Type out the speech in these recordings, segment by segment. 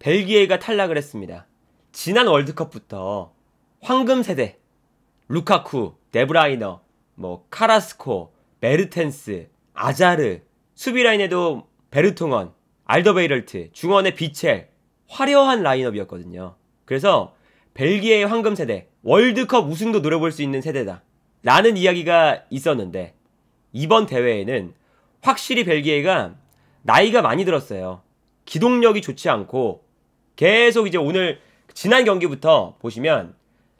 벨기에가 탈락을 했습니다. 지난 월드컵부터 황금 세대 루카쿠, 데브라이너, 카라스코, 메르텐스, 아자르, 수비라인에도 베르통원, 알더베이럴트, 중원의 비첼, 화려한 라인업이었거든요. 그래서 벨기에의 황금 세대, 월드컵 우승도 노려볼 수 있는 세대다 라는 이야기가 있었는데, 이번 대회에는 확실히 벨기에가 나이가 많이 들었어요. 기동력이 좋지 않고 계속 이제 오늘 지난 경기부터 보시면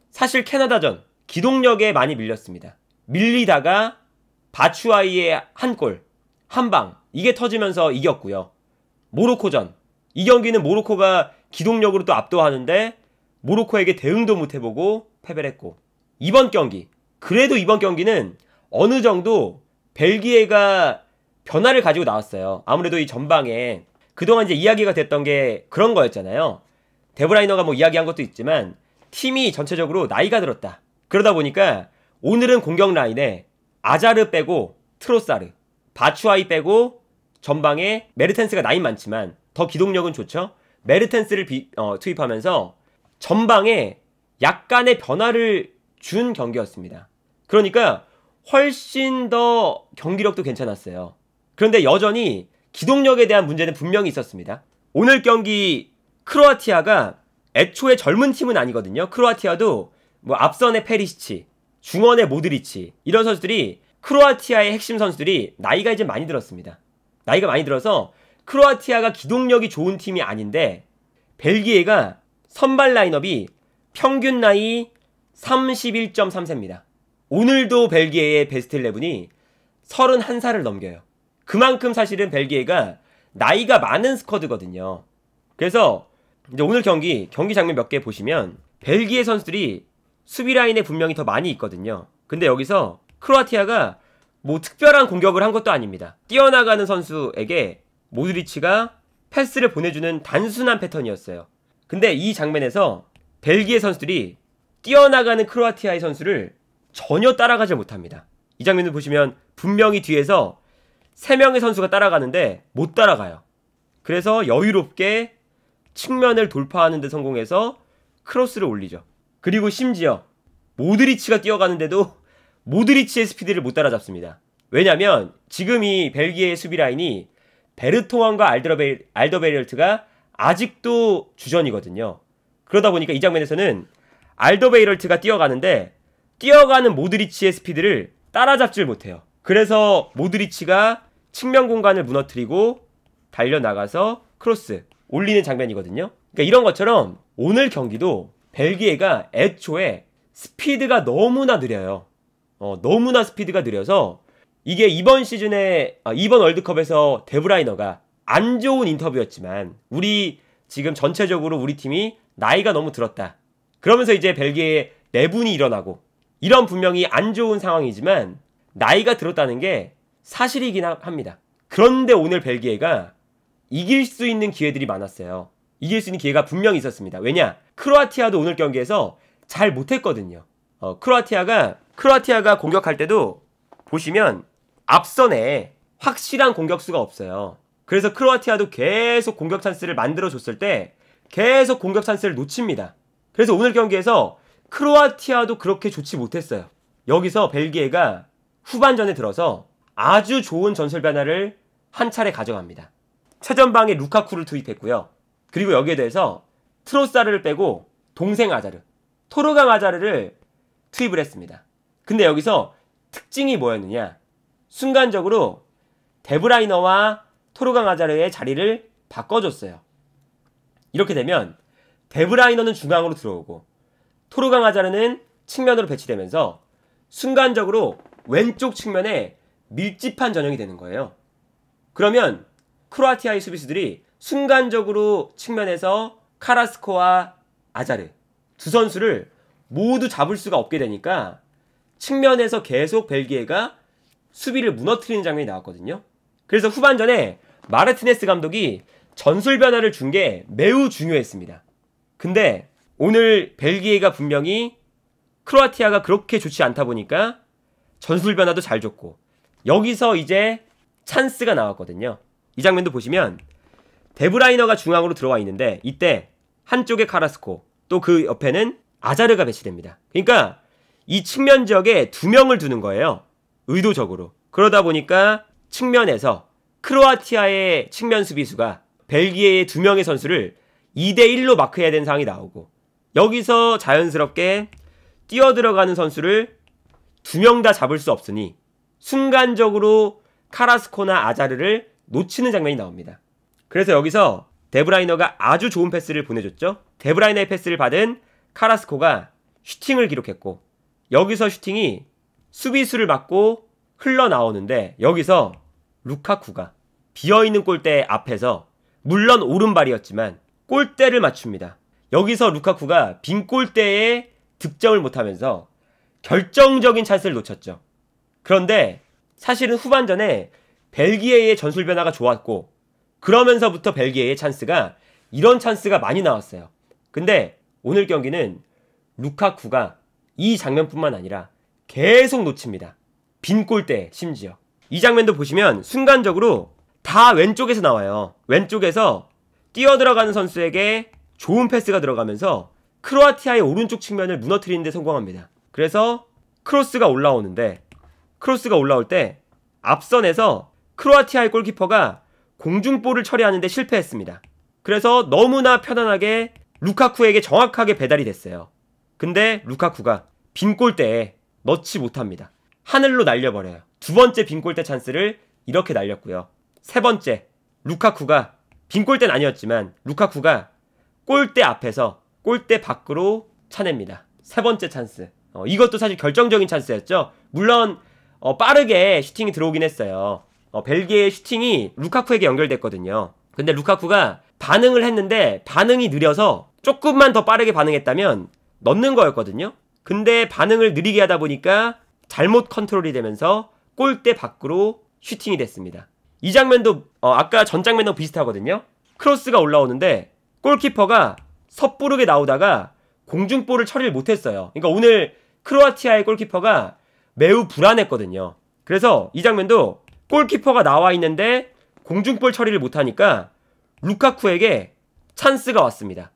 사실 캐나다전 기동력에 많이 밀렸습니다. 밀리다가 바추아이의 한 골, 한 방, 이게 터지면서 이겼고요. 모로코전, 이 경기는 모로코가 기동력으로 또 압도하는데 모로코에게 대응도 못 해보고 패배를 했고, 이번 경기, 그래도 이번 경기는 어느 정도 벨기에가 변화를 가지고 나왔어요. 아무래도 이 전방에 그동안 이제 이야기가 됐던 게 그런 거였잖아요. 데브라이너가 이야기한 것도 있지만 팀이 전체적으로 나이가 들었다. 그러다 보니까 오늘은 공격 라인에 아자르 빼고 트로사르, 바추아이 빼고 전방에 메르텐스가 나이 많지만 더 기동력은 좋죠. 메르텐스를 투입하면서 전방에 약간의 변화를 준 경기였습니다. 그러니까 훨씬 더 경기력도 괜찮았어요. 그런데 여전히 기동력에 대한 문제는 분명히 있었습니다. 오늘 경기 크로아티아가 애초에 젊은 팀은 아니거든요. 크로아티아도 앞선의 페리시치, 중원의 모드리치, 이런 선수들이, 크로아티아의 핵심 선수들이 나이가 이제 많이 들었습니다. 나이가 많이 들어서 크로아티아가 기동력이 좋은 팀이 아닌데, 벨기에가 선발 라인업이 평균 나이 31.3세입니다. 오늘도 벨기에의 베스트 11이 31살을 넘겨요. 그만큼 사실은 벨기에가 나이가 많은 스쿼드거든요. 그래서 이제 오늘 경기 장면 몇 개 보시면 벨기에 선수들이 수비 라인에 분명히 더 많이 있거든요. 근데 여기서 크로아티아가 특별한 공격을 한 것도 아닙니다. 뛰어나가는 선수에게 모드리치가 패스를 보내주는 단순한 패턴이었어요. 근데 이 장면에서 벨기에 선수들이 뛰어나가는 크로아티아의 선수를 전혀 따라가지 못합니다. 이 장면을 보시면 분명히 뒤에서 3명의 선수가 따라가는데 못 따라가요. 그래서 여유롭게 측면을 돌파하는 데 성공해서 크로스를 올리죠. 그리고 심지어 모드리치가 뛰어가는데도 모드리치의 스피드를 못 따라잡습니다. 왜냐면 지금 이 벨기에의 수비 라인이 베르통원과 알더베이럴트가 아직도 주전이거든요. 그러다 보니까 이 장면에서는 알더베이럴트가 뛰어가는데 뛰어가는 모드리치의 스피드를 따라잡질 못해요. 그래서 모드리치가 측면 공간을 무너뜨리고 달려나가서 크로스 올리는 장면이거든요. 그러니까 이런 것처럼 오늘 경기도 벨기에가 애초에 스피드가 너무나 느려요. 너무나 스피드가 느려서 이게 이번 시즌에 이번 월드컵에서 데브라이너가 안 좋은 인터뷰였지만 우리 지금 전체적으로 우리 팀이 나이가 너무 들었다. 그러면서 이제 벨기에에 내분이 일어나고 이런 분명히 안 좋은 상황이지만 나이가 들었다는 게 사실이긴 합니다. 그런데 오늘 벨기에가 이길 수 있는 기회들이 많았어요. 이길 수 있는 기회가 분명히 있었습니다. 왜냐? 크로아티아도 오늘 경기에서 잘 못했거든요. 크로아티아가 공격할 때도 보시면 앞선에 확실한 공격수가 없어요. 그래서 크로아티아도 계속 공격 찬스를 만들어줬을 때 계속 공격 찬스를 놓칩니다. 그래서 오늘 경기에서 크로아티아도 그렇게 좋지 못했어요. 여기서 벨기에가 후반전에 들어서 아주 좋은 전술 변화를 한 차례 가져갑니다. 최전방에 루카쿠를 투입했고요. 그리고 여기에 대해서 트로사르를 빼고 동생 아자르, 토르강 아자르를 투입을 했습니다. 근데 여기서 특징이 뭐였느냐? 순간적으로 데브라이너와 토르강 아자르의 자리를 바꿔줬어요. 이렇게 되면 데브라이너는 중앙으로 들어오고 토르강 아자르는 측면으로 배치되면서 순간적으로 왼쪽 측면에 밀집한 전형이 되는 거예요. 그러면 크로아티아의 수비수들이 순간적으로 측면에서 카라스코와 아자르 두 선수를 모두 잡을 수가 없게 되니까 측면에서 계속 벨기에가 수비를 무너뜨리는 장면이 나왔거든요. 그래서 후반전에 마르티네스 감독이 전술 변화를 준 게 매우 중요했습니다. 근데 오늘 벨기에가 분명히 크로아티아가 그렇게 좋지 않다 보니까 전술 변화도 잘 줬고 여기서 이제 찬스가 나왔거든요. 이 장면도 보시면 데브라이너가 중앙으로 들어와 있는데 이때 한쪽에 카라스코 또 그 옆에는 아자르가 배치됩니다. 그러니까 이 측면 지역에 2명을 두는 거예요. 의도적으로. 그러다 보니까 측면에서 크로아티아의 측면 수비수가 벨기에의 2명의 선수를 2대1로 마크해야 되는 상황이 나오고 여기서 자연스럽게 뛰어들어가는 선수를 2명 다 잡을 수 없으니 순간적으로 카라스코나 아자르를 놓치는 장면이 나옵니다. 그래서 여기서 데브라이너가 아주 좋은 패스를 보내줬죠. 데브라이너의 패스를 받은 카라스코가 슈팅을 기록했고 여기서 슈팅이 수비수를 맞고 흘러나오는데 여기서 루카쿠가 비어있는 골대 앞에서 물론 오른발이었지만 골대를 맞춥니다. 여기서 루카쿠가 빈 골대에 득점을 못하면서 결정적인 찬스를 놓쳤죠. 그런데 사실은 후반전에 벨기에의 전술 변화가 좋았고 그러면서부터 벨기에의 찬스가 이런 찬스가 많이 나왔어요. 근데 오늘 경기는 루카쿠가 이 장면뿐만 아니라 계속 놓칩니다. 빈 골대 심지어. 이 장면도 보시면 순간적으로 다 왼쪽에서 나와요. 왼쪽에서 뛰어들어가는 선수에게 좋은 패스가 들어가면서 크로아티아의 오른쪽 측면을 무너뜨리는 데 성공합니다. 그래서 크로스가 올라오는데 크로스가 올라올 때 앞선에서 크로아티아의 골키퍼가 공중볼을 처리하는 데 실패했습니다. 그래서 너무나 편안하게 루카쿠에게 정확하게 배달이 됐어요. 근데 루카쿠가 빈 골대에 넣지 못합니다. 하늘로 날려버려요. 2번째 빈 골대 찬스를 이렇게 날렸고요. 3번째 루카쿠가 빈 골대는 아니었지만 루카쿠가 골대 앞에서 골대 밖으로 차냅니다. 3번째 찬스. 이것도 사실 결정적인 찬스였죠. 물론 빠르게 슈팅이 들어오긴 했어요. 벨기에의 슈팅이 루카쿠에게 연결됐거든요. 근데 루카쿠가 반응을 했는데 반응이 느려서 조금만 더 빠르게 반응했다면 넣는 거였거든요. 근데 반응을 느리게 하다 보니까 잘못 컨트롤이 되면서 골대 밖으로 슈팅이 됐습니다. 이 장면도 아까 전 장면하고 비슷하거든요. 크로스가 올라오는데 골키퍼가 섣부르게 나오다가 공중볼을 처리를 못했어요. 그러니까 오늘 크로아티아의 골키퍼가 매우 불안했거든요. 그래서 이 장면도 골키퍼가 나와 있는데 공중볼 처리를 못하니까 루카쿠에게 찬스가 왔습니다.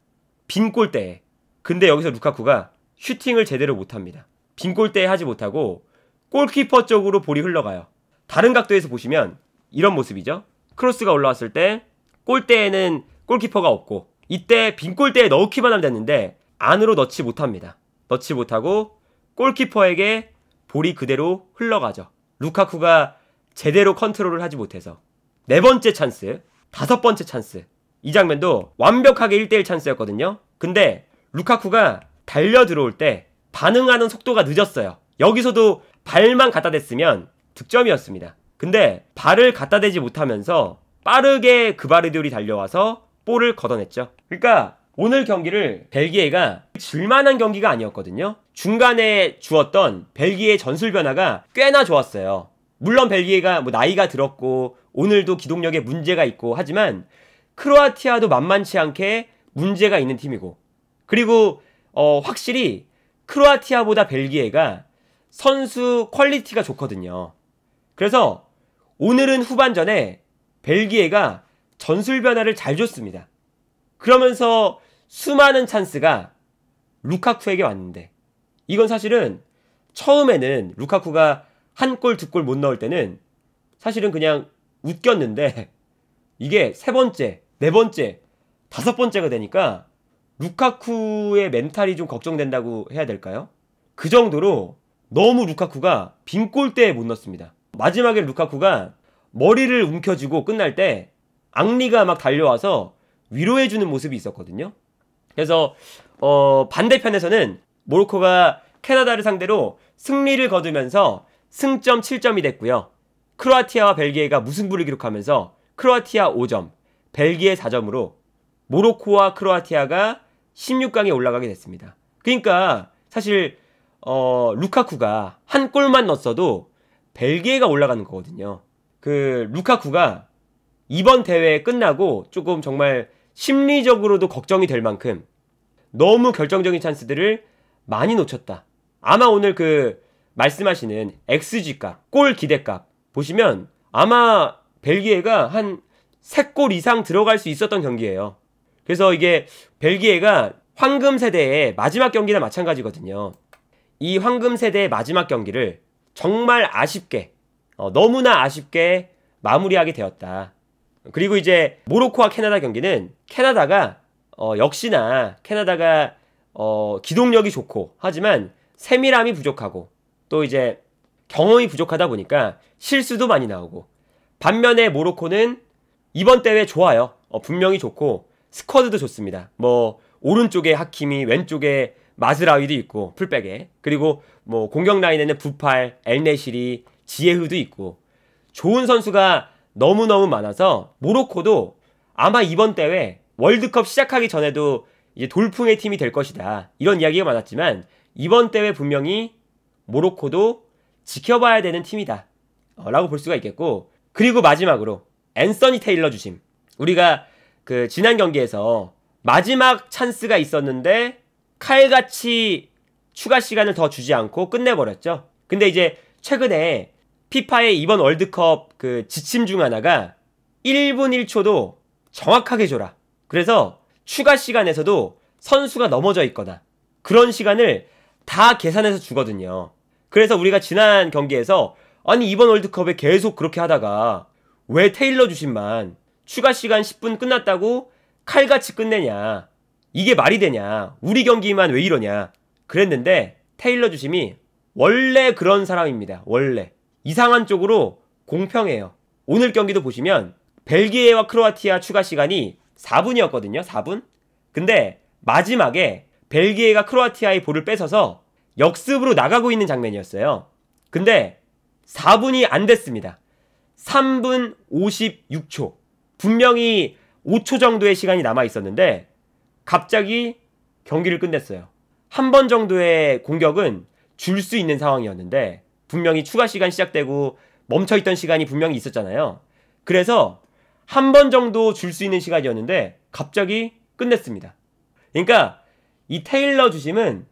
빈 골대에. 근데 여기서 루카쿠가 슈팅을 제대로 못합니다. 빈 골대에 하지 못하고 골키퍼 쪽으로 볼이 흘러가요. 다른 각도에서 보시면 이런 모습이죠. 크로스가 올라왔을 때 골대에는 골키퍼가 없고 이때 빈 골대에 넣기만 하면 됐는데 안으로 넣지 못합니다. 넣지 못하고 골키퍼에게 볼이 그대로 흘러가죠. 루카쿠가 제대로 컨트롤을 하지 못해서 4번째 찬스, 5번째 찬스. 이 장면도 완벽하게 1대1 찬스였거든요. 근데 루카쿠가 달려 들어올 때 반응하는 속도가 늦었어요. 여기서도 발만 갖다 댔으면 득점이었습니다. 근데 발을 갖다 대지 못하면서 빠르게 그바르디올이 달려와서 볼을 걷어냈죠. 그러니까 오늘 경기를 벨기에가 질만한 경기가 아니었거든요. 중간에 주었던 벨기에의 전술 변화가 꽤나 좋았어요. 물론 벨기에가 나이가 들었고 오늘도 기동력에 문제가 있고 하지만 크로아티아도 만만치 않게 문제가 있는 팀이고 그리고 확실히 크로아티아보다 벨기에가 선수 퀄리티가 좋거든요. 그래서 오늘은 후반전에 벨기에가 전술 변화를 잘 줬습니다. 그러면서 수많은 찬스가 루카쿠에게 왔는데 이건 사실은 처음에는 루카쿠가 한 골, 2골 못 넣을 때는 사실은 그냥 웃겼는데 이게 3번째, 4번째, 5번째가 되니까 루카쿠의 멘탈이 좀 걱정된다고 해야 될까요? 그 정도로 너무 루카쿠가 빈 골대에 못 넣습니다. 마지막에 루카쿠가 머리를 움켜쥐고 끝날 때 앙리가 막 달려와서 위로해주는 모습이 있었거든요. 그래서 반대편에서는 모로코가 캐나다를 상대로 승리를 거두면서 승점 7점이 됐고요. 크로아티아와 벨기에가 무승부를 기록하면서 크로아티아 5점, 벨기에 4점으로 모로코와 크로아티아가 16강에 올라가게 됐습니다. 그러니까 사실 루카쿠가 한 골만 넣었어도 벨기에가 올라가는 거거든요. 그 루카쿠가 이번 대회 끝나고 조금 정말 심리적으로도 걱정이 될 만큼 너무 결정적인 찬스들을 많이 놓쳤다. 아마 오늘 그 말씀하시는 XG값, 골 기대값 보시면 아마 벨기에가 한 3골 이상 들어갈 수 있었던 경기예요. 그래서 이게 벨기에가 황금 세대의 마지막 경기나 마찬가지거든요. 이 황금 세대의 마지막 경기를 정말 아쉽게, 너무나 아쉽게 마무리하게 되었다. 그리고 이제 모로코와 캐나다 경기는 캐나다가 역시나 캐나다가 기동력이 좋고 하지만 세밀함이 부족하고 또 이제 경험이 부족하다 보니까 실수도 많이 나오고, 반면에 모로코는 이번 대회 좋아요. 분명히 좋고 스쿼드도 좋습니다. 뭐 오른쪽에 하키미, 왼쪽에 마즈라위도 있고 풀백에, 그리고 뭐 공격 라인에는 부팔, 엘네시리, 지에흐도 있고 좋은 선수가 너무너무 많아서 모로코도 아마 이번 대회 월드컵 시작하기 전에도 이제 돌풍의 팀이 될 것이다, 이런 이야기가 많았지만 이번 대회 분명히 모로코도 지켜봐야 되는 팀이다 라고 볼 수가 있겠고, 그리고 마지막으로 앤서니 테일러 주심. 우리가 그 지난 경기에서 마지막 찬스가 있었는데 칼같이 추가 시간을 더 주지 않고 끝내버렸죠. 근데 이제 최근에 피파의 이번 월드컵 그 지침 중 하나가 1분 1초도 정확하게 줘라. 그래서 추가 시간에서도 선수가 넘어져 있거나 그런 시간을 다 계산해서 주거든요. 그래서 우리가 지난 경기에서 아니 이번 월드컵에 계속 그렇게 하다가 왜 테일러 주심만 추가 시간 10분 끝났다고 칼같이 끝내냐, 이게 말이 되냐, 우리 경기만 왜 이러냐 그랬는데, 테일러 주심이 원래 그런 사람입니다. 원래 이상한 쪽으로 공평해요. 오늘 경기도 보시면 벨기에와 크로아티아 추가 시간이 4분이었거든요. 4분. 근데 마지막에 벨기에가 크로아티아의 볼을 뺏어서 역습으로 나가고 있는 장면이었어요. 근데 4분이 안 됐습니다. 3분 56초. 분명히 5초 정도의 시간이 남아 있었는데 갑자기 경기를 끝냈어요. 한 번 정도의 공격은 줄 수 있는 상황이었는데 분명히 추가 시간 시작되고 멈춰있던 시간이 분명히 있었잖아요. 그래서 한 번 정도 줄 수 있는 시간이었는데 갑자기 끝냈습니다. 그러니까 이 테일러 주심은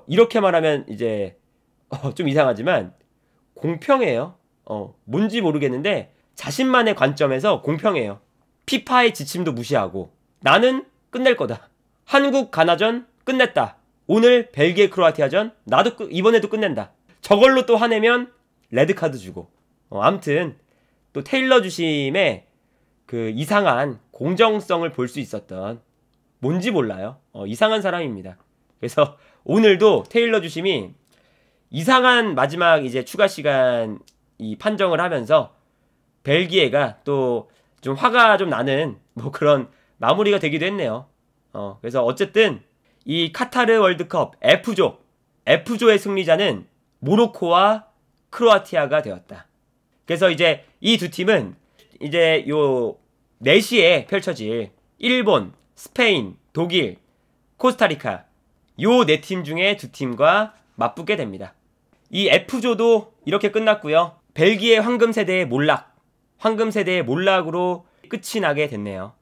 이렇게 말하면 이제 좀 이상하지만 공평해요. 뭔지 모르겠는데 자신만의 관점에서 공평해요. 피파의 지침도 무시하고 나는 끝낼 거다. 한국 가나전 끝냈다. 오늘 벨기에 크로아티아전 나도 이번에도 끝낸다. 저걸로 또 화내면 레드카드 주고. 아무튼 또 테일러 주심의 그 이상한 공정성을 볼 수 있었던, 뭔지 몰라요. 이상한 사람입니다. 그래서 오늘도 테일러 주심이 이상한 마지막 이제 추가 시간 이 판정을 하면서 벨기에가 또 좀 화가 좀 나는 뭐 그런 마무리가 되기도 했네요. 그래서 어쨌든 이 카타르 월드컵 F조의 승리자는 모로코와 크로아티아가 되었다. 그래서 이제 이 두 팀은 이제 요 4시에 펼쳐질 일본, 스페인, 독일, 코스타리카 요 4팀 중에 2팀과 맞붙게 됩니다. 이 F조도 이렇게 끝났고요. 벨기에 황금 세대의 몰락으로 끝이 나게 됐네요.